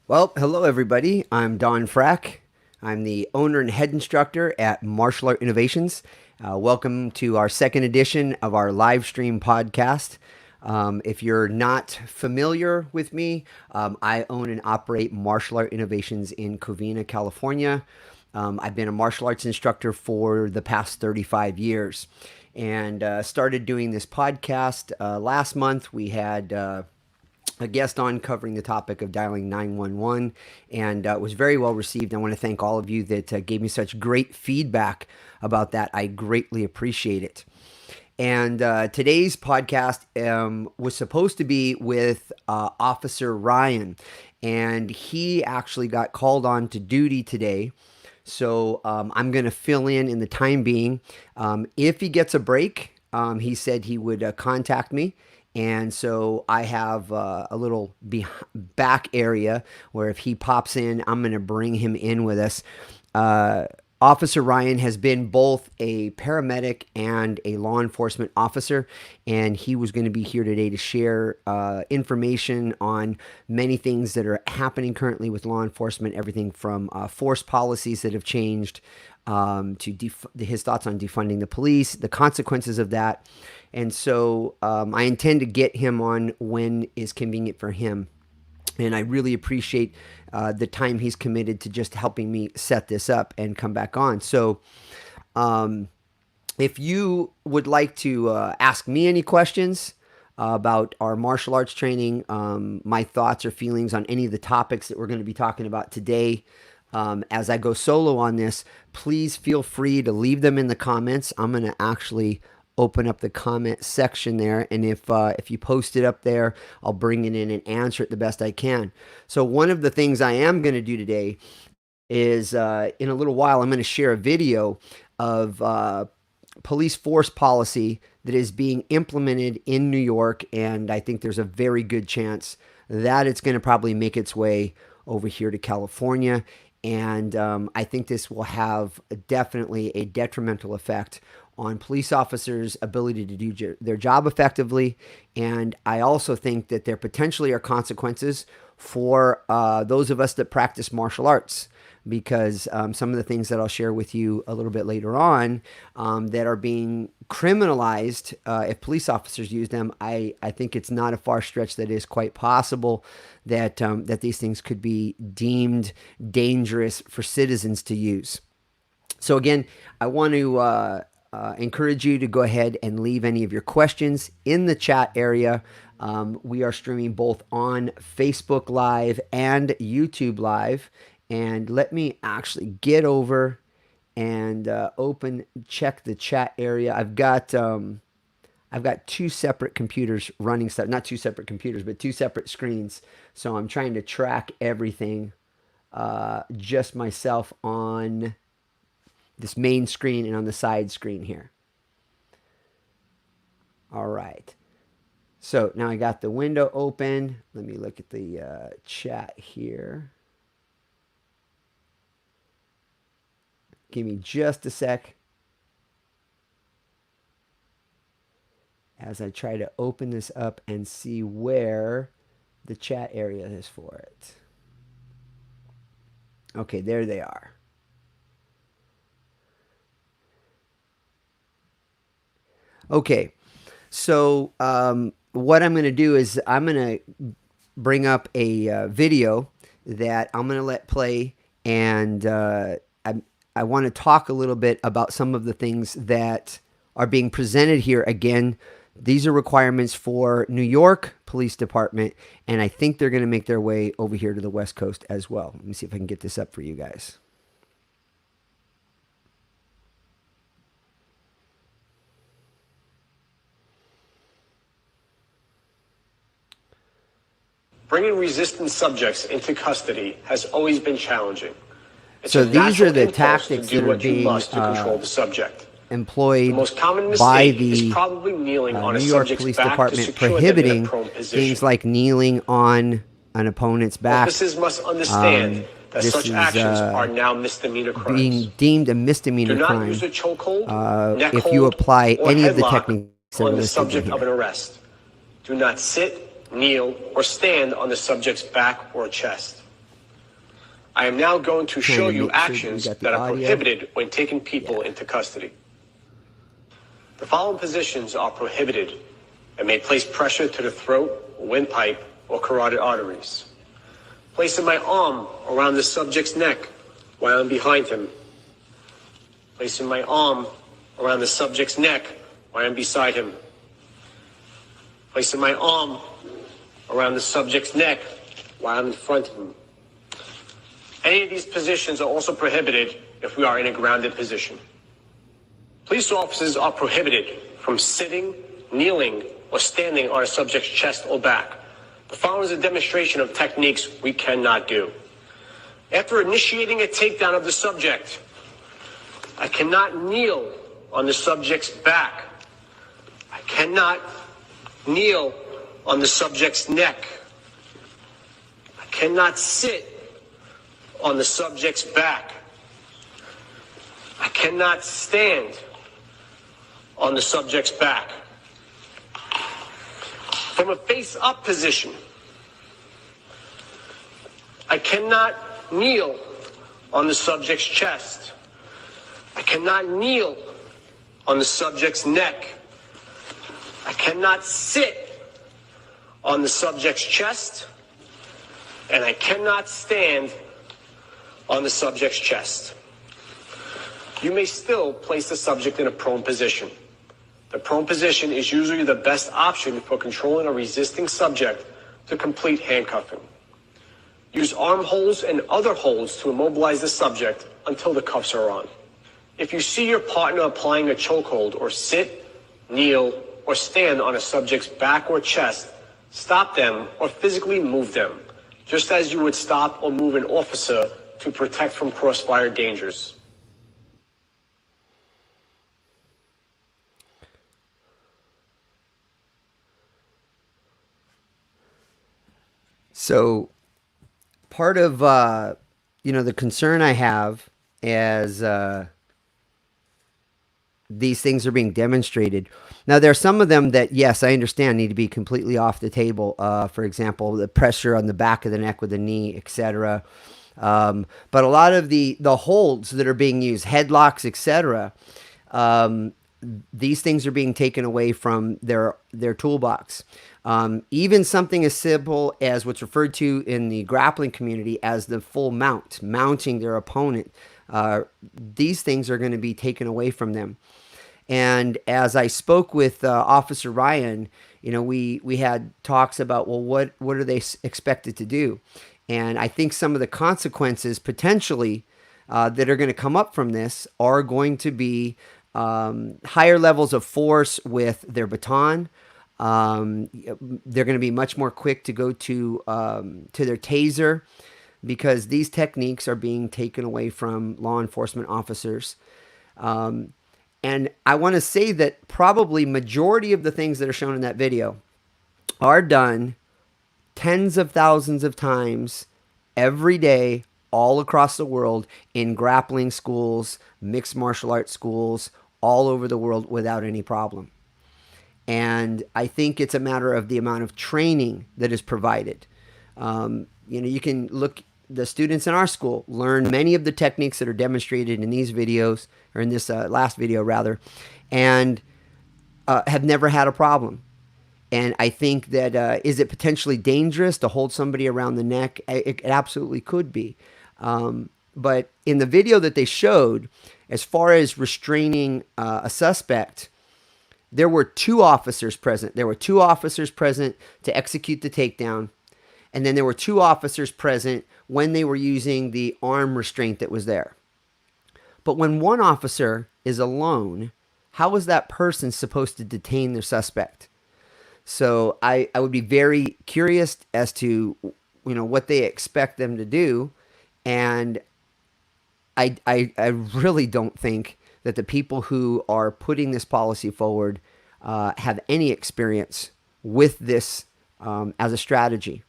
Well, hello everybody. I'm Don Frack. I'm the owner and head instructor at Martial Art Innovations. Welcome to our second edition of our live stream podcast. If you're not familiar with me, I own and operate Martial Art Innovations in Covina, California. I've been a martial arts instructor for the past 35 years and started doing this podcast last month. We had a guest on covering the topic of dialing 911, and it was very well received. I want to thank all of you that gave me such great feedback about that. I greatly appreciate it. And today's podcast was supposed to be with Officer Ryan, and he actually got called on to duty today. So I'm going to fill in the time being. If he gets a break, he said he would contact me. And so I have a little back area where if he pops in, I'm going to bring him in with us. Officer Ryan has been both a paramedic and a law enforcement officer, and he was going to be here today to share information on many things that are happening currently with law enforcement, everything from force policies that have changed to his thoughts on defunding the police, the consequences of that. And so I intend to get him on when is convenient for him. And I really appreciate the time he's committed to just helping me set this up and come back on. So if you would like to ask me any questions about our martial arts training, my thoughts or feelings on any of the topics that we're going to be talking about today, as I go solo on this, please feel free to leave them in the comments. I'm going to actually open up the comment section there, and if you post it up there, I'll bring it in and answer it the best I can. So one of the things I am going to do today is in a little while I'm going to share a video of police force policy that is being implemented in New York, and I think there's a very good chance that it's going to probably make its way over here to California. And I think this will have definitely a detrimental effect on police officers' ability to do their job effectively. And I also think that there potentially are consequences for those of us that practice martial arts, because some of the things that I'll share with you a little bit later on that are being criminalized, if police officers use them, I think it's not a far stretch that it is quite possible that, that these things could be deemed dangerous for citizens to use. So again, I want to encourage you to go ahead and leave any of your questions in the chat area. We are streaming both on Facebook Live and YouTube Live. And let me actually get over and check the chat area. I've got two separate computers running stuff, not two separate computers, but two separate screens. So I'm trying to track everything just myself on this main screen and on the side screen here. All right. So now I got the window open. Let me look at the chat here. Give me just a sec as I try to open this up and see where the chat area is for it. Okay, there they are. Okay, so what I'm going to do is I'm going to bring up a video that I'm going to let play, and I want to talk a little bit about some of the things that are being presented here. Again, these are requirements for New York Police Department, and I think they're going to make their way over here to the West Coast as well. Let me see if I can get this up for you guys. Bringing resistant subjects into custody has always been challenging. So these are the tactics that are being control the subject. Employed by the New York Police Department, prohibiting things like kneeling on an opponent's back. Officers must understand that such actions are now misdemeanor crimes. Being deemed a misdemeanor crime. Do not crime use a chokehold, if you apply any of the techniques that are on the listed subject here. of an arrest. Do not sit, kneel, or stand on the subject's back or chest. I am now going to Trying show to you make sure that we actions got the that are audio. prohibited when taking people Yeah. into custody. The following positions are prohibited and may place pressure to the throat, windpipe, or carotid arteries. Placing my arm around the subject's neck while I'm behind him. Placing my arm around the subject's neck while I'm beside him. Placing my arm around the subject's neck while I'm in front of him. Any of these positions are also prohibited if we are in a grounded position. Police officers are prohibited from sitting, kneeling, or standing on a subject's chest or back. The following is a demonstration of techniques we cannot do. After initiating a takedown of the subject, I cannot kneel on the subject's back. I cannot kneel on the subject's neck. I cannot sit on the subject's back. I cannot stand on the subject's back. From a face-up position, I cannot kneel on the subject's chest. I cannot kneel on the subject's neck. I cannot sit on the subject's chest, and I cannot stand on the subject's chest. You may still place the subject in a prone position. The prone position is usually the best option for controlling a resisting subject to complete handcuffing. Use arm holds and other holds to immobilize the subject until the cuffs are on. If you see your partner applying a chokehold or sit, kneel, or stand on a subject's back or chest, stop them or physically move them, just as you would stop or move an officer to protect from crossfire dangers. So part of the concern I have as these things are being demonstrated. Now there are some of them that, yes, I understand need to be completely off the table. For example, the pressure on the back of the neck with the knee, etc. But a lot of the holds that are being used, headlocks, etc. These things are being taken away from their toolbox. Even something as simple as what's referred to in the grappling community as the full mount, mounting their opponent. These things are going to be taken away from them. And as I spoke with Officer Ryan, we had talks about, well, what are they expected to do? And I think some of the consequences potentially that are going to come up from this are going to be higher levels of force with their baton. They're going to be much more quick to go to their taser, because these techniques are being taken away from law enforcement officers. And I want to say that probably majority of the things that are shown in that video are done tens of thousands of times every day all across the world in grappling schools, mixed martial arts schools, all over the world without any problem. And I think it's a matter of the amount of training that is provided. You can look, the students in our school learn many of the techniques that are demonstrated in these videos, or in this last video rather, and have never had a problem. And I think that, is it potentially dangerous to hold somebody around the neck? It absolutely could be. But in the video that they showed, as far as restraining a suspect, there were two officers present. There were two officers present to execute the takedown. And then there were two officers present when they were using the arm restraint that was there. But when one officer is alone, how is that person supposed to detain their suspect? So I would be very curious as to what they expect them to do. And I really don't think that the people who are putting this policy forward have any experience with this as a strategy.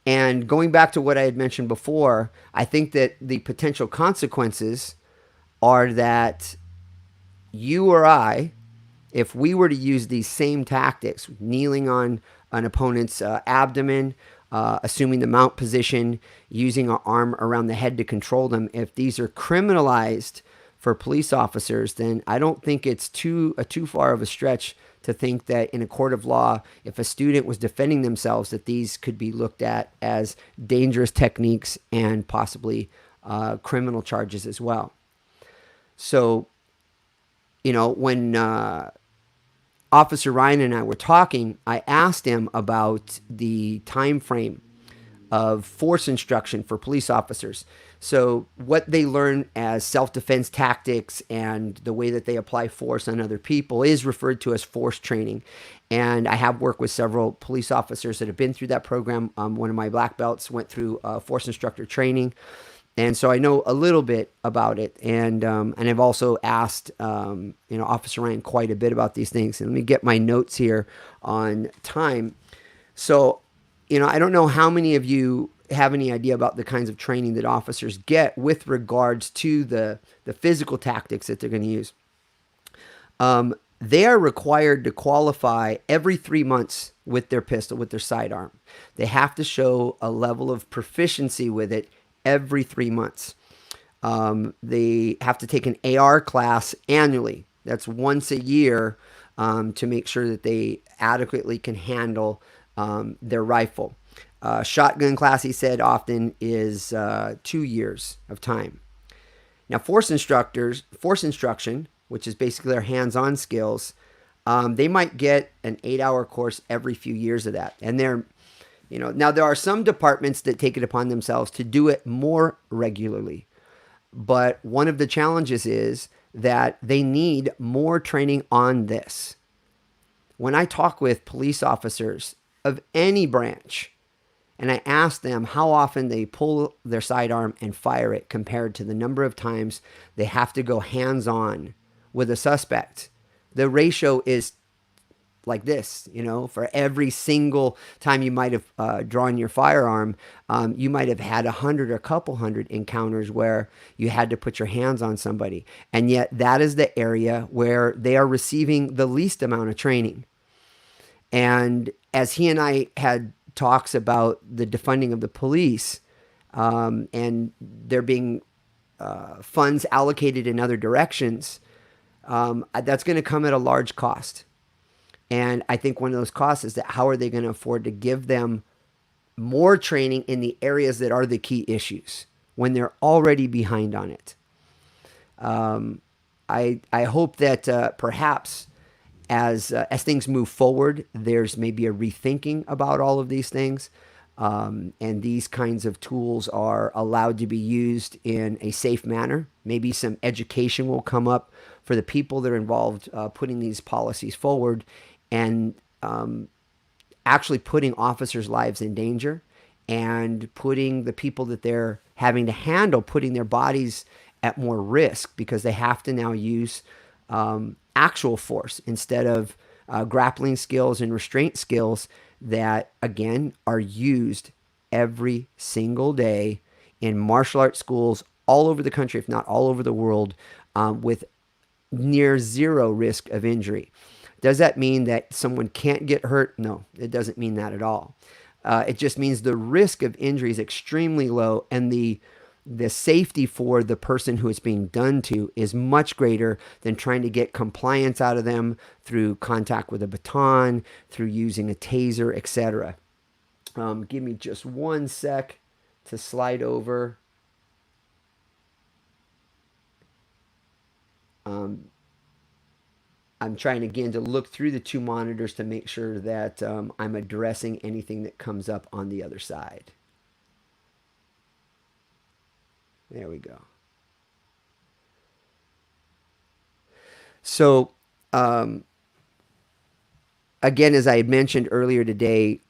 And going back to what I had mentioned before, I think that the potential consequences are that you or I, if we were to use these same tactics, kneeling on an opponent's abdomen, assuming the mount position, using our arm around the head to control them. If these are criminalized for police officers, then I don't think it's too far of a stretch to think that in a court of law, if a student was defending themselves, that these could be looked at as dangerous techniques and possibly criminal charges as well. So, when Officer Ryan and I were talking, I asked him about the time frame of force instruction for police officers. So what they learn as self-defense tactics and the way that they apply force on other people is referred to as force training. And I have worked with several police officers that have been through that program. One of my black belts went through force instructor training. And so I know a little bit about it, and I've also asked Officer Ryan quite a bit about these things. And let me get my notes here on time. So, I don't know how many of you have any idea about the kinds of training that officers get with regards to the physical tactics that they're going to use. They are required to qualify every 3 months with their pistol, with their sidearm. They have to show a level of proficiency with it every 3 months. They have to take an AR class annually. That's once a year to make sure that they adequately can handle their rifle. Shotgun class, he said, often is 2 years of time. Now, force instruction, which is basically their hands-on skills, they might get an 8-hour course every few years of that. And now there are some departments that take it upon themselves to do it more regularly. But one of the challenges is that they need more training on this. When I talk with police officers of any branch, and I ask them how often they pull their sidearm and fire it compared to the number of times they have to go hands-on with a suspect, the ratio is like this. For every single time you might have drawn your firearm, you might have had 100 or a couple hundred encounters where you had to put your hands on somebody. And yet that is the area where they are receiving the least amount of training. And as he and I had talks about the defunding of the police, and there being funds allocated in other directions, that's going to come at a large cost. And I think one of those costs is that how are they going to afford to give them more training in the areas that are the key issues when they're already behind on it? I hope that perhaps as things move forward, there's maybe a rethinking about all of these things. And these kinds of tools are allowed to be used in a safe manner. Maybe some education will come up for the people that are involved putting these policies forward, and actually putting officers' lives in danger, and putting the people that they're having to handle, putting their bodies at more risk, because they have to now use actual force instead of grappling skills and restraint skills that, again, are used every single day in martial arts schools all over the country, if not all over the world, with near zero risk of injury. Does that mean that someone can't get hurt? No, it doesn't mean that at all. It just means the risk of injury is extremely low, and the safety for the person who it's being done to is much greater than trying to get compliance out of them through contact with a baton, through using a taser, etc. Give me just one sec to slide over. I'm trying again to look through the two monitors to make sure that I'm addressing anything that comes up on the other side. There we go. So, again, as I had mentioned earlier today,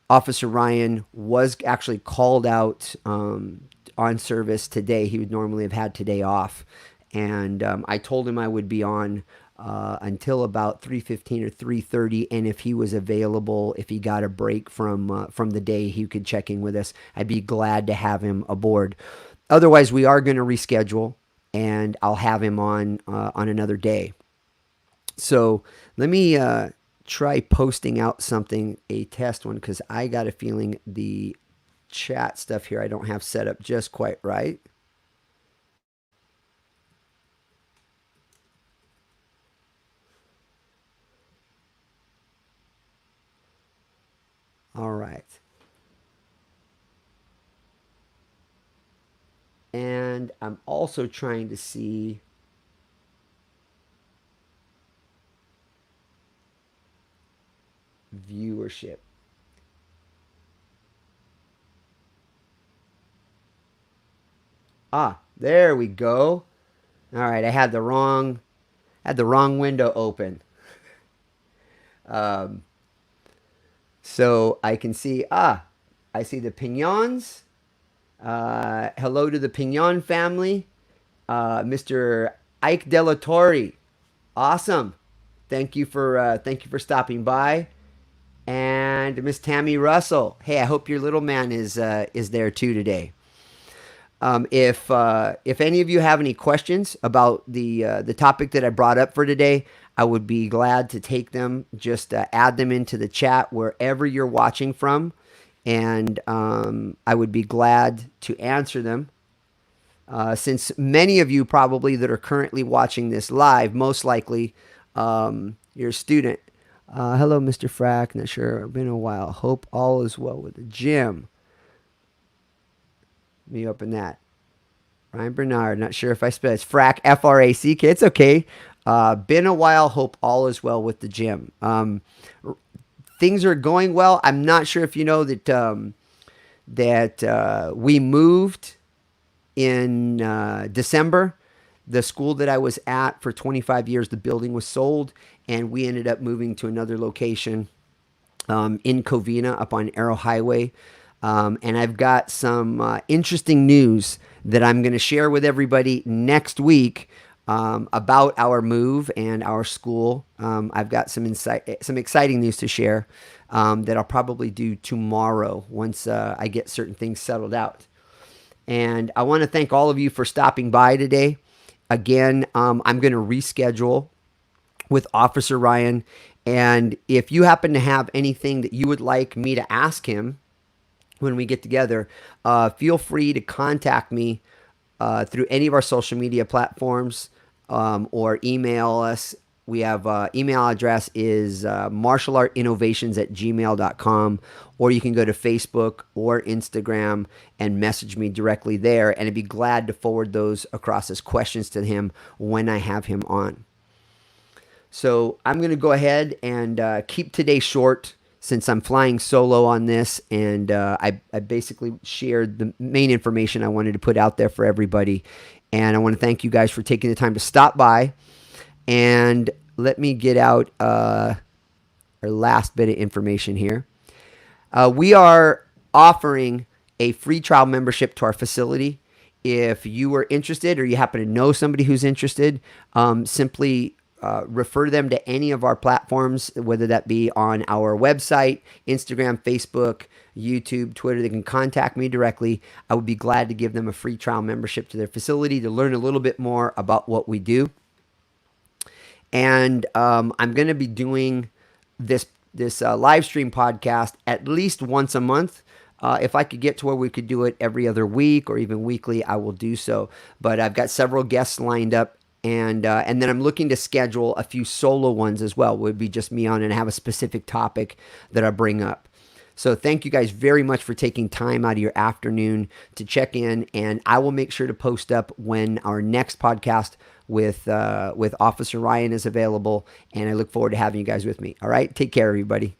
Officer Ryan was actually called out on service today. He would normally have had today off. And I told him I would be on until about 3:15 or 3:30, and if he was available, if he got a break from the day, he could check in with us. I'd be glad to have him aboard. Otherwise, we are going to reschedule, and I'll have him on another day. So let me try posting out something, a test one, because I got a feeling the chat stuff here I don't have set up just quite right. All right. And I'm also trying to see viewership. Ah, there we go. All right, I had the wrong window open. Um, so I can see I see the Pignons. Hello to the Pignon family. Mr. Ike Delatorre. Awesome. Thank you for stopping by. And Miss Tammy Russell. Hey, I hope your little man is there too today. If any of you have any questions about the topic that I brought up for today, I would be glad to take them. Just add them into the chat wherever you're watching from, and I would be glad to answer them. Since many of you probably that are currently watching this live, most likely you're a student. Hello, Mr. Frack. Not sure. It's been a while. Hope all is well with the gym. Let me open that. Ryan Bernard. Not sure if I spelled it. It's Frack, F-R-A-C-K. It's okay. Been a while. Hope all is well with the gym. Things are going well. I'm not sure if you know that we moved in December. The school that I was at for 25 years, the building was sold, and we ended up moving to another location in Covina up on Arrow Highway. And I've got some interesting news that I'm going to share with everybody next week about our move and our school. I've got some exciting news to share that I'll probably do tomorrow once I get certain things settled out. And I want to thank all of you for stopping by today. Again, I'm going to reschedule with Officer Ryan. And if you happen to have anything that you would like me to ask him when we get together, feel free to contact me through any of our social media platforms or email us. We have email address is martialartinnovations@gmail.com, or you can go to Facebook or Instagram and message me directly there, and I'd be glad to forward those across as questions to him when I have him on. So I'm going to go ahead and keep today short since I'm flying solo on this, and I basically shared the main information I wanted to put out there for everybody. And I want to thank you guys for taking the time to stop by. And let me get out our last bit of information here. We are offering a free trial membership to our facility. If you are interested or you happen to know somebody who's interested, simply refer them to any of our platforms, whether that be on our website, Instagram, Facebook, YouTube, Twitter. They can contact me directly. I would be glad to give them a free trial membership to their facility to learn a little bit more about what we do. And I'm going to be doing this live stream podcast at least once a month. If I could get to where we could do it every other week or even weekly, I will do so. But I've got several guests lined up, and then I'm looking to schedule a few solo ones as well. It would be just me on and have a specific topic that I bring up. So thank you guys very much for taking time out of your afternoon to check in, and I will make sure to post up when our next podcast with Officer Ryan is available, and I look forward to having you guys with me. All right, take care, everybody.